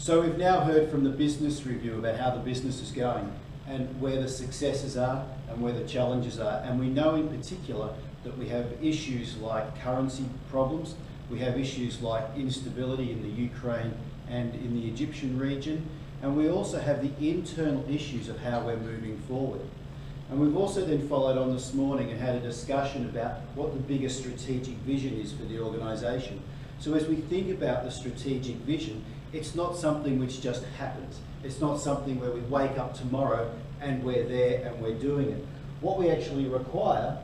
So we've now heard from the business review about how the business is going and where the successes are and where the challenges are. And we know in particular that we have issues like currency problems, we have issues like instability in the Ukraine and in the Egyptian region, and we also have the internal issues of how we're moving forward. And we've also then followed on this morning and had a discussion about what the biggest strategic vision is for the organisation. So as we think about the strategic vision, it's not something which just happens. It's not something where we wake up tomorrow and we're there and we're doing it. What we actually require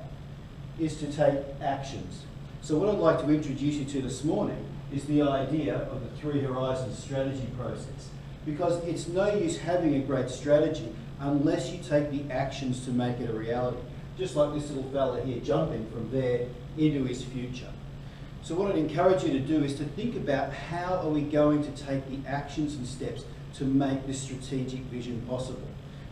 is to take actions. So what I'd like to introduce you to this morning is the idea of the 3 Horizons strategy process. Because it's no use having a great strategy unless you take the actions to make it a reality. Just like this little fella here jumping from there into his future. So what I'd encourage you to do is to think about how are we going to take the actions and steps to make this strategic vision possible.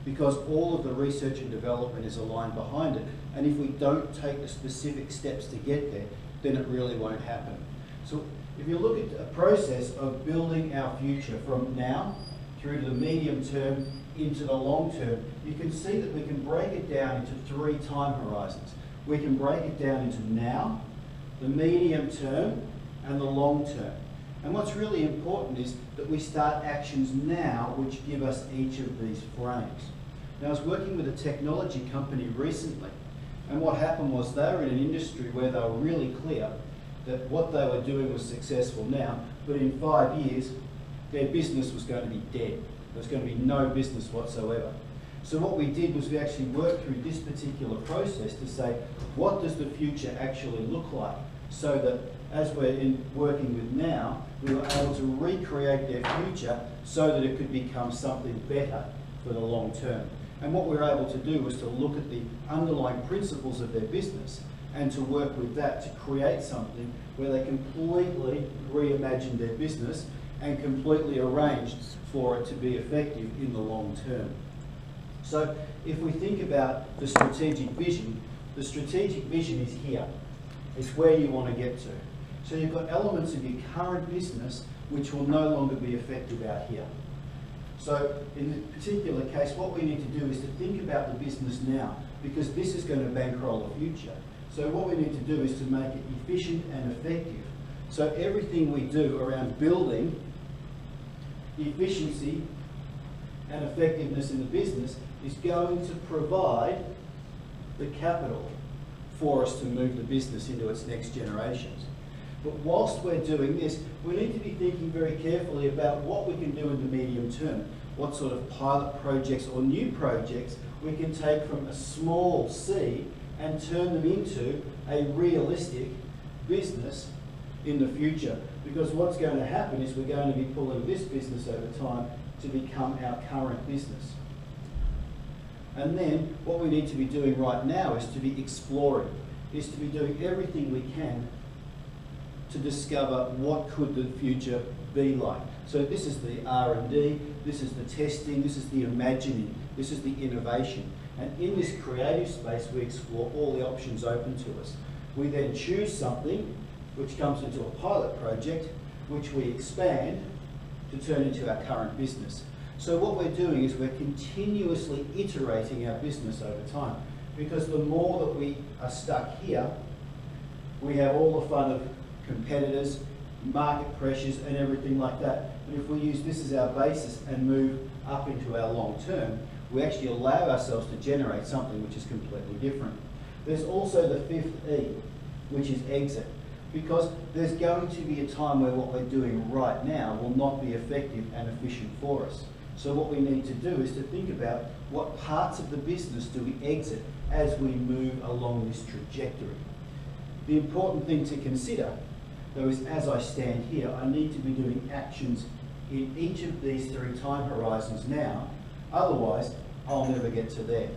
Because all of the research and development is aligned behind it, and if we don't take the specific steps to get there, then it really won't happen. So if you look at a process of building our future from now through to the medium term into the long term, you can see that we can break it down into 3 time horizons. We can break it down into now, the medium term, and the long term. And what's really important is that we start actions now which give us each of these frames. Now, I was working with a technology company recently, and what happened was they were in an industry where they were really clear that what they were doing was successful now, but in 5 years, their business was going to be dead. There was going to be no business whatsoever. So what we did was we actually worked through this particular process to say, what does the future actually look like? So that as we're working with now, we were able to recreate their future so that it could become something better for the long term. And what we were able to do was to look at the underlying principles of their business and to work with that to create something where they completely reimagined their business and completely arranged for it to be effective in the long term. So if we think about the strategic vision is here. It's where you want to get to. So you've got elements of your current business which will no longer be effective out here. So in this particular case, what we need to do is to think about the business now, because this is going to bankroll the future. So what we need to do is to make it efficient and effective. So everything we do around building efficiency and effectiveness in the business is going to provide the capital for us to move the business into its next generations. But whilst we're doing this, we need to be thinking very carefully about what we can do in the medium term. What sort of pilot projects or new projects we can take from a small seed and turn them into a realistic business in the future. Because what's going to happen is we're going to be pulling this business over time to become our current business. And then what we need to be doing right now is to be exploring, is to be doing everything we can to discover what could the future be like. So this is the R&D, this is the testing, this is the imagining, this is the innovation. And in this creative space, we explore all the options open to us. We then choose something which comes into a pilot project, which we expand to turn into our current business. So what we're doing is we're continuously iterating our business over time, because the more that we are stuck here, we have all the fun of competitors, market pressures and everything like that. But if we use this as our basis and move up into our long term, we actually allow ourselves to generate something which is completely different. There's also the 5th E, which is exit. Because there's going to be a time where what we're doing right now will not be effective and efficient for us. So what we need to do is to think about what parts of the business do we exit as we move along this trajectory. The important thing to consider, though, is as I stand here, I need to be doing actions in each of these 3 time horizons now, otherwise I'll never get to there.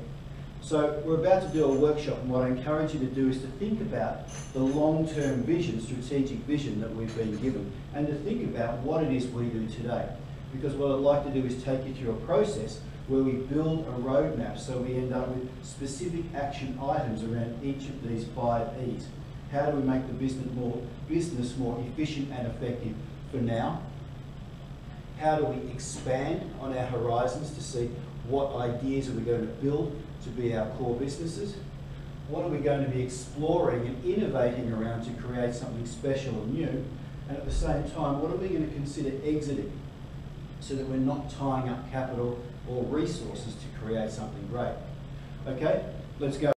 So we're about to do a workshop, and what I encourage you to do is to think about the long-term vision, strategic vision that we've been given, and to think about what it is we do today. Because what I'd like to do is take you through a process where we build a roadmap so we end up with specific action items around each of these 5 E's. How do we make the business more efficient and effective for now? How do we expand on our horizons to see what ideas are we going to build to be our core businesses? What are we going to be exploring and innovating around to create something special and new? And at the same time, what are we going to consider exiting so that we're not tying up capital or resources to create something great? Okay, let's go.